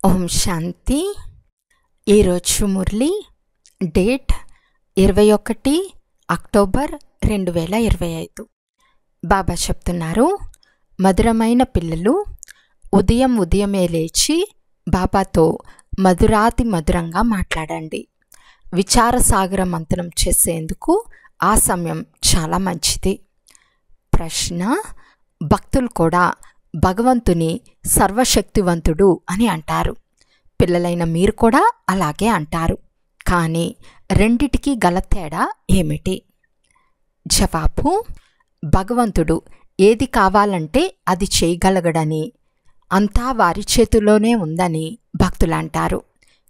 ఓం శాంతి. ఈరోజు Murali date 21 October 2025. బాబా చెప్తున్నారు, మధురమైన పిల్లలు ఉదయమే లేచి బాబాతో మధురాతి మధురంగా మాట్లాడండి. విచారసాగర మంతనం చేసేందుకు ఆ సమయం చాలా మంచిది. ప్రశ్న: భక్తులు కూడా భగవంతుని సర్వశక్తివంతుడు అని అంటారు. పిల్లలైన మీరు కూడా అలాగే అంటారు. కానీ రెండిటికి గల తేడా ఏమిటి? జవాబు: భగవంతుడు ఏది కావాలంటే అది చేయగలగడని, అంతా వారి చేతుల్లోనే ఉందని భక్తులు అంటారు.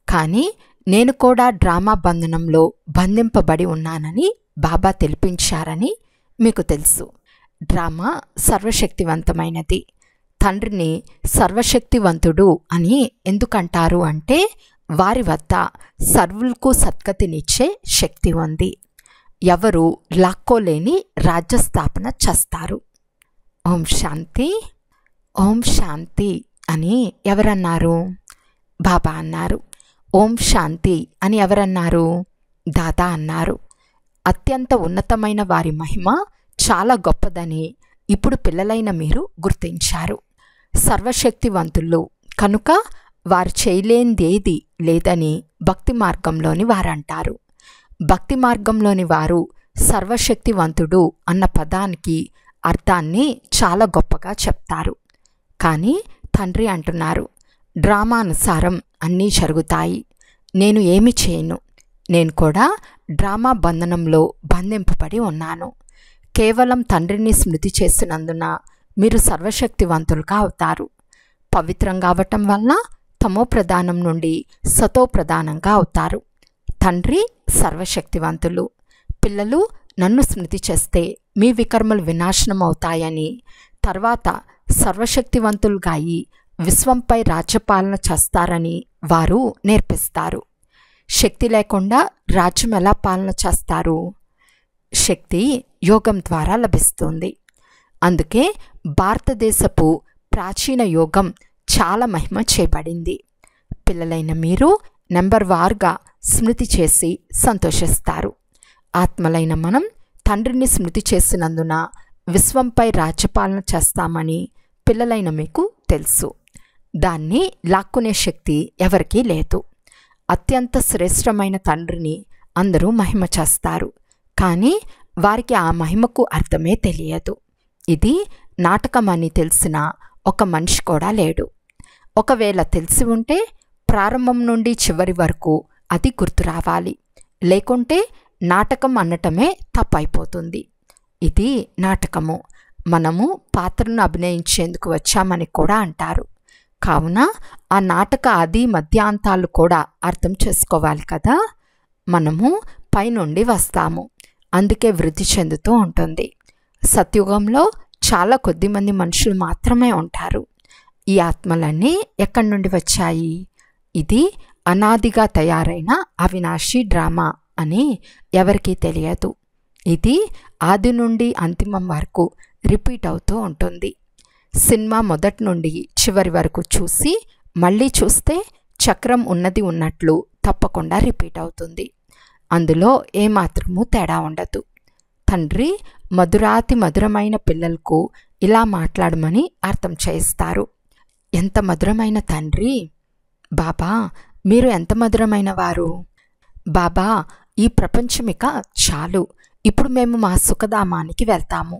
కానీ నేను కూడా డ్రామా బంధనంలో బంధింపబడి ఉన్నానని బాబా తెలిపించారని మీకు తెలుసు. డ్రామా సర్వశక్తివంతమైనది. తండ్రిని సర్వశక్తివంతుడు అని ఎందుకంటారు అంటే వారి వద్ద సర్వులకు సద్గతినిచ్చే శక్తి ఉంది. ఎవరు లాక్కోలేని రాజ్యస్థాపన చేస్తారు. ఓం శాంతి. ఓం శాంతి అని ఎవరన్నారు? బాబా అన్నారు. ఓం శాంతి అని ఎవరన్నారు? దాదా అన్నారు. అత్యంత ఉన్నతమైన వారి మహిమ చాలా గొప్పదని ఇప్పుడు పిల్లలైన మీరు గుర్తించారు. సర్వశక్తివంతులు కనుక వారు చేయలేనిదేది లేదని భక్తి మార్గంలోని వారంటారు. భక్తి మార్గంలోని వారు సర్వశక్తివంతుడు అన్న పదానికి అర్థాన్ని చాలా గొప్పగా చెప్తారు. కానీ తండ్రి అంటున్నారు, డ్రామానుసారం అన్నీ జరుగుతాయి, నేను ఏమి చేయను. నేను కూడా డ్రామా బంధనంలో బంధింపబడి ఉన్నాను. కేవలం తండ్రిని స్మృతి చేసినందున మీరు సర్వశక్తివంతులుగా అవుతారు. పవిత్రంగా అవటం వల్ల తమో ప్రధానం నుండి సతో ప్రధానంగా అవుతారు. తండ్రి సర్వశక్తివంతులు. పిల్లలు నన్ను స్మృతి చేస్తే మీ వికర్మలు వినాశనం అవుతాయని, తర్వాత సర్వశక్తివంతులుగా అయి విశ్వంపై రాజ్యపాలన చేస్తారని వారు నేర్పిస్తారు. శక్తి లేకుండా రాజ్యం ఎలా పాలన చేస్తారు? శక్తి యోగం ద్వారా లభిస్తుంది. అందుకే భారతదేశపు ప్రాచీన యోగం చాలా మహిమ చేయబడింది. పిల్లలైన మీరు నెంబర్ వారుగా స్మృతి చేసి సంతోషిస్తారు. ఆత్మలైన మనం తండ్రిని స్మృతి చేసినందున విశ్వంపై రాజ్యపాలన చేస్తామని పిల్లలైన మీకు తెలుసు. దాన్ని లాక్కునే శక్తి ఎవరికీ లేదు. అత్యంత శ్రేష్టమైన తండ్రిని అందరూ మహిమ చేస్తారు. కానీ వారికి ఆ మహిమకు అర్థమే తెలియదు. ఇది నాటకమని తెలిసిన ఒక మనిషి కూడా లేడు. ఒకవేళ తెలిసి ఉంటే ప్రారంభం నుండి చివరి వరకు అది గుర్తు రావాలి. లేకుంటే నాటకం అనటమే తప్పైపోతుంది. ఇది నాటకము. మనము పాత్రను అభినయించేందుకు వచ్చామని కూడా అంటారు. కావున ఆ నాటక ఆది మధ్యాంతాలు కూడా అర్థం చేసుకోవాలి కదా. మనము పైనుండి వస్తాము, అందుకే వృద్ధి చెందుతూ ఉంటుంది. సత్యుగంలో చాలా కొద్దిమంది మనుషులు మాత్రమే ఉంటారు. ఈ ఆత్మలన్నీ ఎక్కడి నుండి వచ్చాయి? ఇది అనాదిగా తయారైన అవినాశి డ్రామా అని ఎవరికీ తెలియదు. ఇది ఆది నుండి అంతిమం వరకు రిపీట్ అవుతూ ఉంటుంది. సినిమా మొదటి నుండి చివరి వరకు చూసి మళ్ళీ చూస్తే చక్రం ఉన్నది ఉన్నట్లు తప్పకుండా రిపీట్ అవుతుంది. అందులో ఏమాత్రమూ తేడా ఉండదు. తండ్రి మధురాతి మధురమైన పిల్లలకు ఇలా మాట్లాడమని అర్థం చేయిస్తారు. ఎంత మధురమైన తండ్రి! బాబా, మీరు ఎంత మధురమైన వారు! బాబా, ఈ ప్రపంచమిక చాలు, ఇప్పుడు మేము మా సుఖధామానికి వెళ్తాము.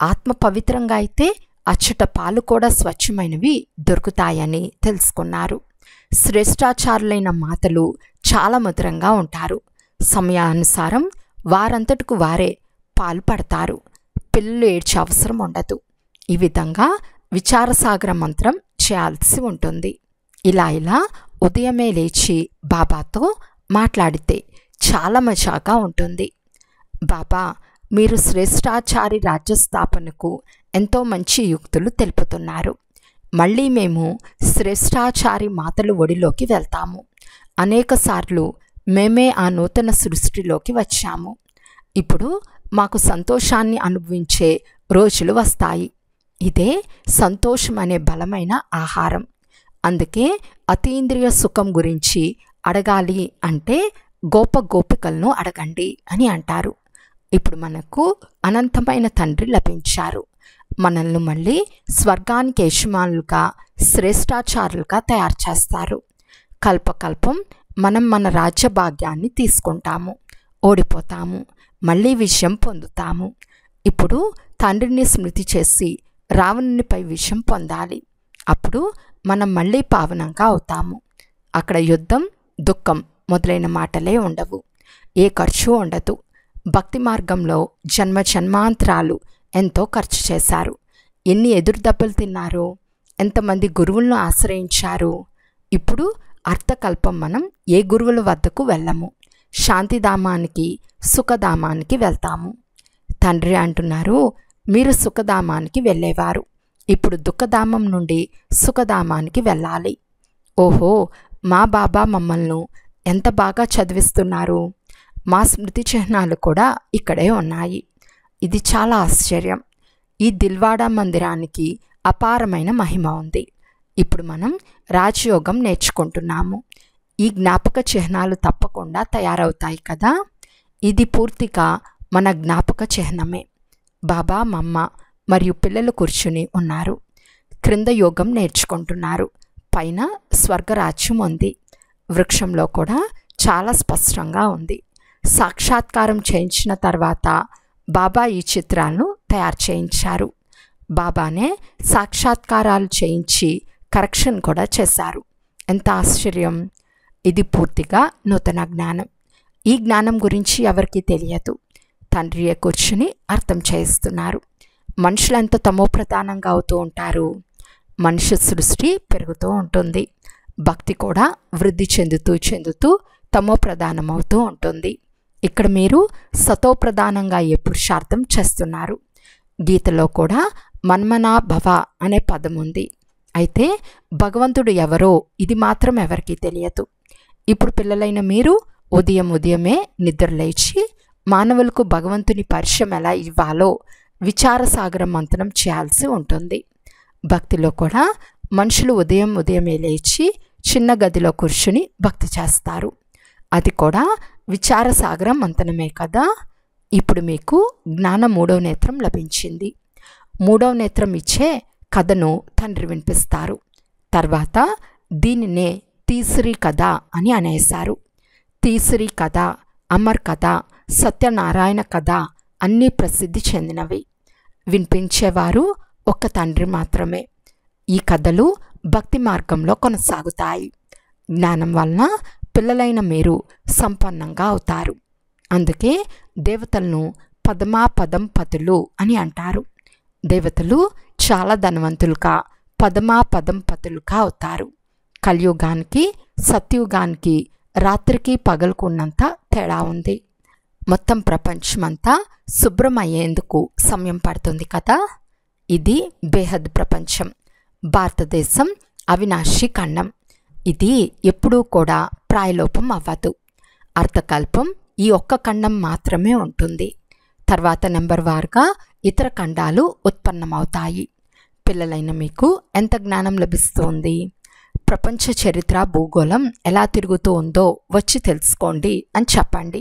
ఆత్మ పవిత్రంగా అయితే అచ్చట పాలు కూడా స్వచ్ఛమైనవి దొరుకుతాయని తెలుసుకున్నారు. శ్రేష్టాచారులైన మాతలు చాలా మధురంగా ఉంటారు. సమయానుసారం వారంతటకు వారే పాలు పడతారు. పిల్లలు ఏడ్చే అవసరం ఉండదు. ఈ విధంగా విచారసాగర మంత్రం చేయాల్సి ఉంటుంది. ఇలా ఉదయమే లేచి బాబాతో మాట్లాడితే చాలా మజాగా ఉంటుంది. బాబా, మీరు శ్రేష్టాచారి రాజ్యస్థాపనకు ఎంతో మంచి యుక్తులు తెలుపుతున్నారు. మళ్ళీ మేము శ్రేష్టాచారి మాతలు ఒడిలోకి వెళ్తాము. అనేకసార్లు మేమే ఆ నూతన సృష్టిలోకి వచ్చాము. ఇప్పుడు మాకు సంతోషాన్ని అనుభవించే రోజులు వస్తాయి. ఇదే సంతోషం అనే బలమైన ఆహారం. అందుకే అతీంద్రియ సుఖం గురించి అడగాలి అంటే గోప గోపికలను అడగండి అని అంటారు. ఇప్పుడు మనకు అనంతమైన తండ్రి లభించారు. మనల్ని మళ్ళీ స్వర్గానికి యజమానులుగా శ్రేష్టాచారులుగా తయారు చేస్తారు. కల్పకల్పం మనం మన రాజ్య భాగ్యాన్ని తీసుకుంటాము, ఓడిపోతాము, మళ్ళీ విజయం పొందుతాము. ఇప్పుడు తండ్రిని స్మృతి చేసి రావణునిపై విజయం పొందాలి. అప్పుడు మనం మళ్ళీ పావనంగా అవుతాము. అక్కడ యుద్ధం, దుఃఖం మొదలైన మాటలే ఉండవు. ఏ ఖర్చు ఉండదు. భక్తి మార్గంలో జన్మ జన్మాంతరాలు ఎంతో ఖర్చు చేశారు. ఎన్ని ఎదురుదెబ్బలు తిన్నారు, ఎంతమంది గురువులను ఆశ్రయించారు. ఇప్పుడు అర్థకల్పం మనం ఏ గురువుల వద్దకు వెళ్ళము, శాంతిధామానికి సుఖధామానికి వెళ్తాము. తండ్రి అంటున్నారు, మీరు సుఖధామానికి వెళ్ళేవారు, ఇప్పుడు దుఃఖధామం నుండి సుఖధామానికి వెళ్ళాలి. ఓహో, మా బాబా మమ్మల్ని ఎంత బాగా చదివిస్తున్నారు. మా స్మృతి చిహ్నాలు కూడా ఇక్కడే ఉన్నాయి. ఇది చాలా ఆశ్చర్యం. ఈ దిల్వాడా మందిరానికి అపారమైన మహిమ ఉంది. ఇప్పుడు మనం రాజయోగం నేర్చుకుంటున్నాము. ఈ జ్ఞాపక చిహ్నాలు తప్పకుండా తయారవుతాయి కదా. ఇది పూర్తిగా మన జ్ఞాపక చిహ్నమే. బాబా, మమ్మ మరియు పిల్లలు కూర్చుని ఉన్నారు. క్రింద యోగం నేర్చుకుంటున్నారు. పైన స్వర్గరాజ్యం ఉంది. వృక్షంలో కూడా చాలా స్పష్టంగా ఉంది. సాక్షాత్కారం చేయించిన తర్వాత బాబా ఈ చిత్రాలను తయారు చేయించారు. బాబానే సాక్షాత్కారాలు చేయించి కరెక్షన్ కూడా చేశారు. ఎంత ఆశ్చర్యం! ఇది పూర్తిగా నూతన జ్ఞానం. ఈ జ్ఞానం గురించి ఎవరికీ తెలియదు. తండ్రియే కూర్చుని అర్థం చేయిస్తున్నారు. మనుషులు ఎంత తమోప్రధానంగా అవుతూ ఉంటారు. మనిషి సృష్టి పెరుగుతూ ఉంటుంది. భక్తి కూడా వృద్ధి చెందుతూ తమోప్రధానమవుతూ ఉంటుంది. ఇక్కడ మీరు సతోప్రధానంగా ఏ పురుషార్థం చేస్తున్నారు. గీతలో కూడా మన్మనా భవ అనే పదం ఉంది. అయితే భగవంతుడు ఎవరో ఇది మాత్రం ఎవరికీ తెలియదు. ఇప్పుడు పిల్లలైన మీరు ఉదయమే నిద్రలేచి మానవులకు భగవంతుని పరిచయం ఎలా ఇవ్వాలో విచారసాగరం మంతనం చేయాల్సి ఉంటుంది. భక్తిలో కూడా మనుషులు ఉదయమే లేచి చిన్న గదిలో కూర్చుని భక్తి చేస్తారు. అది కూడా విచారసాగరం మంతనమే కదా. ఇప్పుడు మీకు జ్ఞాన 3వ నేత్రం లభించింది. 3వ నేత్రం ఇచ్చే కథను తండ్రి వినిపిస్తారు. తర్వాత దీనినే తీసరి కథ అని అనేశారు. తీసరి కథ, అమర్ కథ, సత్యనారాయణ కథ అన్నీ ప్రసిద్ధి చెందినవి. వినిపించేవారు ఒక్క తండ్రి మాత్రమే. ఈ కథలు భక్తి మార్గంలో కొనసాగుతాయి. జ్ఞానం వలన పిల్లలైన మీరు సంపన్నంగా అవుతారు. అందుకే దేవతలను పదమాపదం పతులు అని అంటారు. దేవతలు చాలా ధనవంతులుగా పదమాపదం పతులుగా అవుతారు. కలియుగానికి సత్యుగానికి రాత్రికి పగలుకున్నంత తేడా ఉంది. మొత్తం ప్రపంచమంతా శుభ్రమయ్యేందుకు సమయం పడుతుంది కదా. ఇది బేహద్ ప్రపంచం. భారతదేశం అవినాశి ఖండం. ఇది ఎప్పుడూ కూడా ప్రాయలోపం అవ్వదు. అర్థకల్పం ఈ ఒక్క ఖండం మాత్రమే ఉంటుంది. తర్వాత నెంబర్ వారుగా ఇతర ఖండాలు ఉత్పన్నమవుతాయి. పిల్లలైన మీకు ఎంత జ్ఞానం లభిస్తుంది? ప్రపంచ చరిత్ర, భూగోళం ఎలా తిరుగుతూ ఉందో వచ్చి తెలుసుకోండి అని చెప్పండి.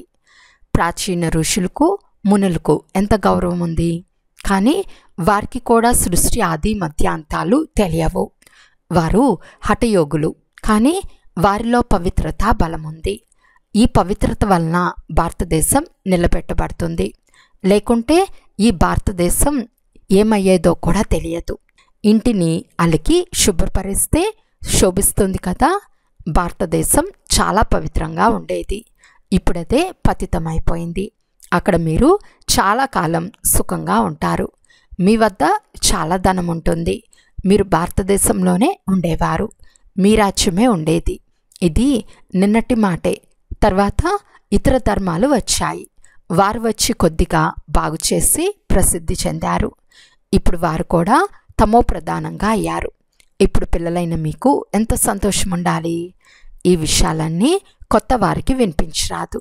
ప్రాచీన ఋషులకు, మునులకు ఎంత గౌరవం ఉంది. కానీ వారికి కూడా సృష్టి ఆది మధ్యాంతాలు తెలియవు. వారు హఠయోగులు. కానీ వారిలో పవిత్రత బలముంది. ఈ పవిత్రత వలన భారతదేశం నిలబెట్టబడుతుంది. లేకుంటే ఈ భారతదేశం ఏమయ్యేదో కూడా తెలియదు. ఇంటిని అలికి శుభ్రపరిస్తే శోభిస్తుంది కదా. భారతదేశం చాలా పవిత్రంగా ఉండేది. ఇప్పుడదే పతితమైపోయింది. అక్కడ మీరు చాలా కాలం సుఖంగా ఉంటారు. మీ వద్ద చాలా ధనం ఉంటుంది. మీరు భారతదేశంలోనే ఉండేవారు. మీ రాజ్యమే ఉండేది. ఇది నిన్నటి మాటే. తర్వాత ఇతర ధర్మాలు వచ్చాయి. వారు వచ్చి కొద్దిగా బాగు చేసి ప్రసిద్ధి చెందారు. ఇప్పుడు వారు కూడా తమో ప్రధానంగా అయ్యారు. ఇప్పుడు పిల్లలైన మీకు ఎంత సంతోషం ఉండాలి. ఈ విషయాలన్నీ కొత్త వారికి వినిపించరాదు.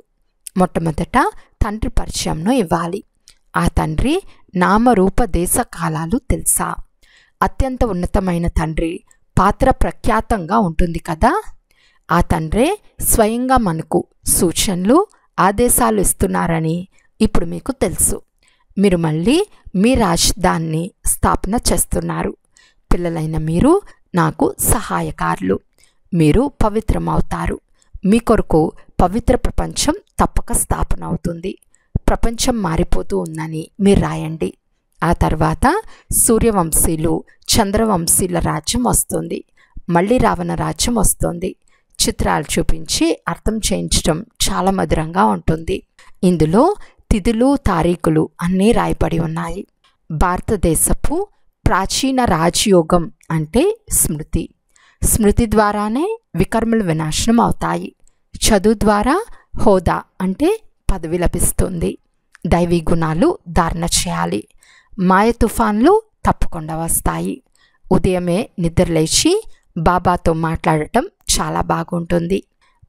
మొట్టమొదట తండ్రి పరిచయంను ఇవ్వాలి. ఆ తండ్రి నామరూప దేశ కాలాలు తెలుసా? అత్యంత ఉన్నతమైన తండ్రి పాత్ర ప్రఖ్యాతంగా ఉంటుంది కదా. ఆ తండ్రే స్వయంగా మనకు సూచనలు, ఆదేశాలు ఇస్తున్నారని ఇప్పుడు మీకు తెలుసు. మీరు మళ్ళీ మీ రాజధానిని స్థాపన చేస్తున్నారు. పిల్లలైన మీరు నాకు సహాయకారులు. మీరు పవిత్రమవుతారు. మీ కొరకు పవిత్ర ప్రపంచం తప్పక స్థాపన అవుతుంది. ప్రపంచం మారిపోతూ ఉందని మీరు రాయండి. ఆ తర్వాత సూర్యవంశీలు, చంద్రవంశీల రాజ్యం వస్తుంది. మళ్ళీ రావణ రాజ్యం వస్తుంది. చిత్రాలు చూపించి అర్థం చేయించడం చాలా మధురంగా ఉంటుంది. ఇందులో తిథులు, తారీఖులు అన్నీ రాయబడి ఉన్నాయి. భారతదేశపు ప్రాచీన రాజయోగం అంటే స్మృతి. స్మృతి ద్వారానే వికర్మలు వినాశనం అవుతాయి. చదువు ద్వారా హోదా అంటే పదవి లభిస్తుంది. దైవీ గుణాలు ధారణ చేయాలి. మాయ తుఫాన్లు తప్పకుండా వస్తాయి. ఉదయమే నిద్రలేచి బాబాతో మాట్లాడటం చాలా బాగుంటుంది.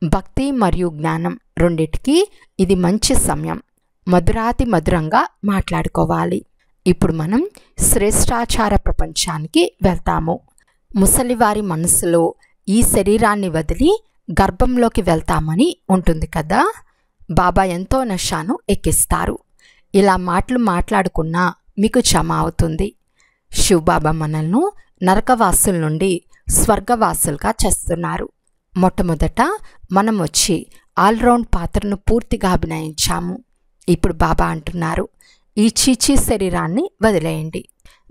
భక్తి మరియు జ్ఞానం రెండిటికి ఇది మంచి సమయం. మధురాతి మధురంగా మాట్లాడుకోవాలి. ఇప్పుడు మనం శ్రేష్టాచార ప్రపంచానికి వెళ్తాము. ముసలివారి మనసులో ఈ శరీరాన్ని వదిలి గర్భంలోకి వెళ్తామని ఉంటుంది కదా. బాబా ఎంతో నషాను ఎక్కిస్తారు. ఇలా మాటలు మాట్లాడుకున్నా మీకు జమ అవుతుంది. శివబాబా మనల్ని నరకవాసుల నుండి స్వర్గవాసులుగా చేస్తున్నారు. మొట్టమొదట మనం వచ్చి ఆల్రౌండ్ పాత్రను పూర్తిగా అభినయించాము. ఇప్పుడు బాబా అంటున్నారు, ఈ చీచీ శరీరాన్ని వదిలేయండి.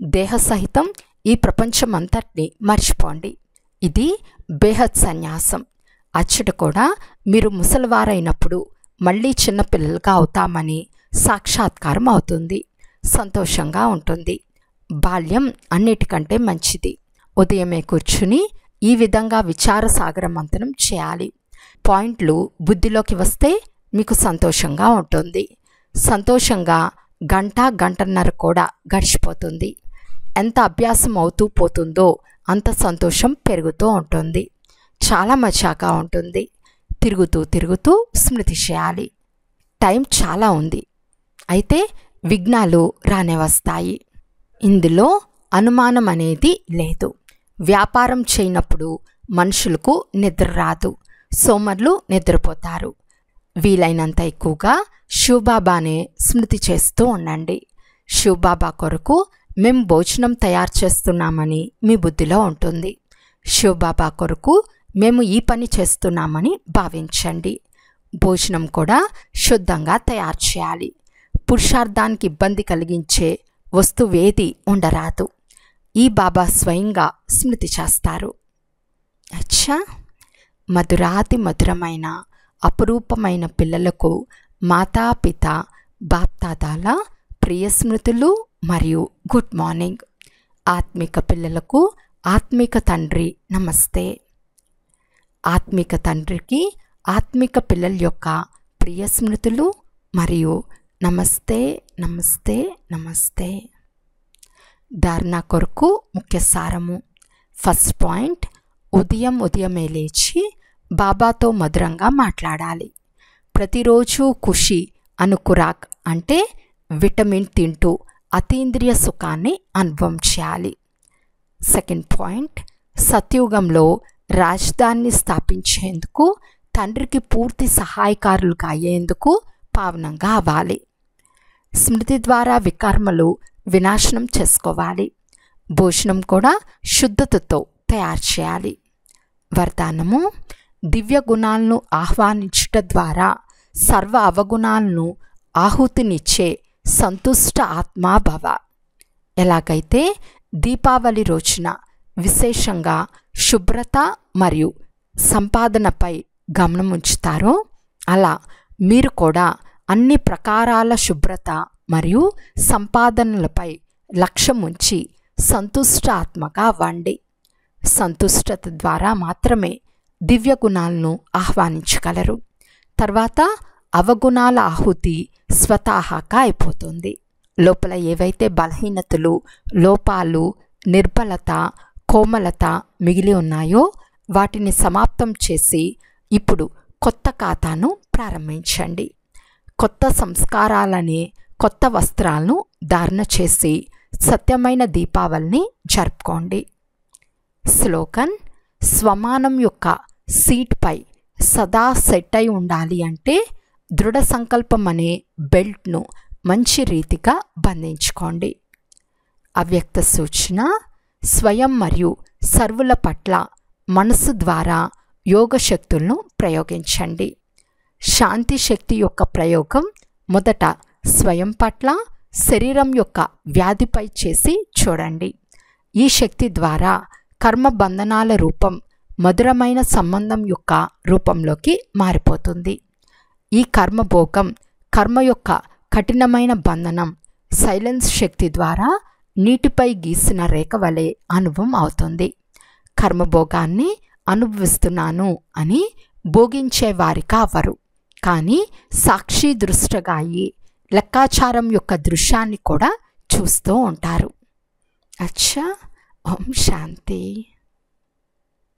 దేహ సహితం ఈ ప్రపంచమంతటిని మర్చిపోండి. ఇది బేహద్ సన్యాసం. అచ్చట కూడా మీరు ముసలివారైనప్పుడు మళ్ళీ చిన్నపిల్లలుగా అవుతామని సాక్షాత్కారం అవుతుంది. సంతోషంగా ఉంటుంది. బాల్యం అన్నిటికంటే మంచిది. ఉదయమే కూర్చుని ఈ విధంగా విచార సాగర మంథనం చేయాలి. పాయింట్లు బుద్ధిలోకి వస్తే మీకు సంతోషంగా ఉంటుంది. సంతోషంగా గంట, గంటన్నర కూడా గడిచిపోతుంది. ఎంత అభ్యాసం అవుతూ పోతుందో అంత సంతోషం పెరుగుతూ ఉంటుంది. చాలా మజాగా ఉంటుంది. తిరుగుతూ తిరుగుతూ స్మృతి చేయాలి. టైం చాలా ఉంది. అయితే విఘ్నాలు రానే వస్తాయి. ఇందులో అనుమానం అనేది లేదు. వ్యాపారం చేయనప్పుడు మనుషులకు నిద్ర రాదు. సోమరులు నిద్రపోతారు. వీలైనంత ఎక్కువగా శివబాబానే స్మృతి చేస్తూ ఉండండి. శివబాబా కొరకు మేము భోజనం తయారు చేస్తున్నామని మీ బుద్ధిలో ఉంటుంది. శివబాబా కొరకు మేము ఈ పని చేస్తున్నామని భావించండి. భోజనం కూడా శుద్ధంగా తయారు చేయాలి. పురుషార్థానికి ఇబ్బంది కలిగించే వస్తువేది ఉండరాదు. ఈ బాబా స్వయంగా స్మృతి చేస్తారు. అచ్చా, మధురాతి మధురమైన అపురూపమైన పిల్లలకు మాతాపిత బాప్దాదాల ప్రియ స్మృతులు మరియు గుడ్ మార్నింగ్. ఆత్మిక పిల్లలకు ఆత్మిక తండ్రి నమస్తే. ఆత్మిక తండ్రికి ఆత్మిక పిల్లల యొక్క ప్రియ స్మృతులు మరియు నమస్తే నమస్తే నమస్తే. ధారణ కొరకు ముఖ్య సారము. ఫస్ట్ పాయింట్, ఉదయమే లేచి బాబాతో మధురంగా మాట్లాడాలి. ప్రతిరోజు ఖుషి అను ఖురాక్ అంటే విటమిన్ తింటూ అతీంద్రియ సుఖాన్ని అనుభవం చేయాలి. సెకండ్ పాయింట్, సత్యుగంలో రాజధానిని స్థాపించేందుకు తండ్రికి పూర్తి సహాయకారులుగా అయ్యేందుకు పావనంగా అవ్వాలి. స్మృతి ద్వారా వికర్మలు వినాశనం చేసుకోవాలి. భోజనం కూడా శుద్ధతతో తయారు చేయాలి. వరదానము, దివ్య గుణాలను ఆహ్వానించుట ద్వారా సర్వ అవగుణాలను ఆహుతినిచ్చే సంతుష్ట ఆత్మాభవ. ఎలాగైతే దీపావళి రోజున విశేషంగా శుభ్రత మరియు సంపాదనపై గమనం ఉంచుతారో అలా మీరు కూడా అన్ని ప్రకారాల శుభ్రత మరియు సంపాదనలపై లక్ష్యం ఉంచి సంతుష్ట ఆత్మగా అవ్వండి. సంతుష్టత ద్వారా మాత్రమే దివ్య గుణాలను ఆహ్వానించగలరు. తర్వాత అవగుణాల ఆహుతి స్వతహాగా అయిపోతుంది. లోపల ఏవైతే బలహీనతలు, లోపాలు, నిర్బలత, కోమలత మిగిలి ఉన్నాయో వాటిని సమాప్తం చేసి ఇప్పుడు కొత్త ఖాతాను ప్రారంభించండి. కొత్త సంస్కారాలనే కొత్త వస్త్రాలను ధారణ చేసి సత్యమైన దీపావళిని జరుపుకోండి. స్లోగన్: స్వమానం యొక్క సీట్పై సదా సెట్ అయి ఉండాలి అంటే దృఢ సంకల్పం అనే బెల్ట్ను మంచి రీతిగా బంధించుకోండి. అవ్యక్త సూచన: స్వయం మరియు సర్వుల పట్ల మనసు ద్వారా యోగ శక్తులను ప్రయోగించండి. శాంతి శక్తి యొక్క ప్రయోగం మొదట స్వయం పట్ల, శరీరం యొక్క వ్యాధిపై చేసి చూడండి. ఈ శక్తి ద్వారా కర్మ బంధనాల రూపం మధురమైన సంబంధం యొక్క రూపంలోకి మారిపోతుంది. ఈ కర్మభోగం, కర్మ యొక్క కఠినమైన బంధనం సైలెన్స్ శక్తి ద్వారా నీటిపై గీసిన రేఖ వలె అనుభవం అవుతుంది. కర్మభోగాన్ని అనుభవిస్తున్నాను అని భోగించేవారిగా అవ్వరు, కానీ సాక్షి దృష్టగా అయ్యి లెక్కాచారం యొక్క దృశ్యాన్ని కూడా చూస్తూ ఉంటారు. అచ్చా, ఓం శాంతి.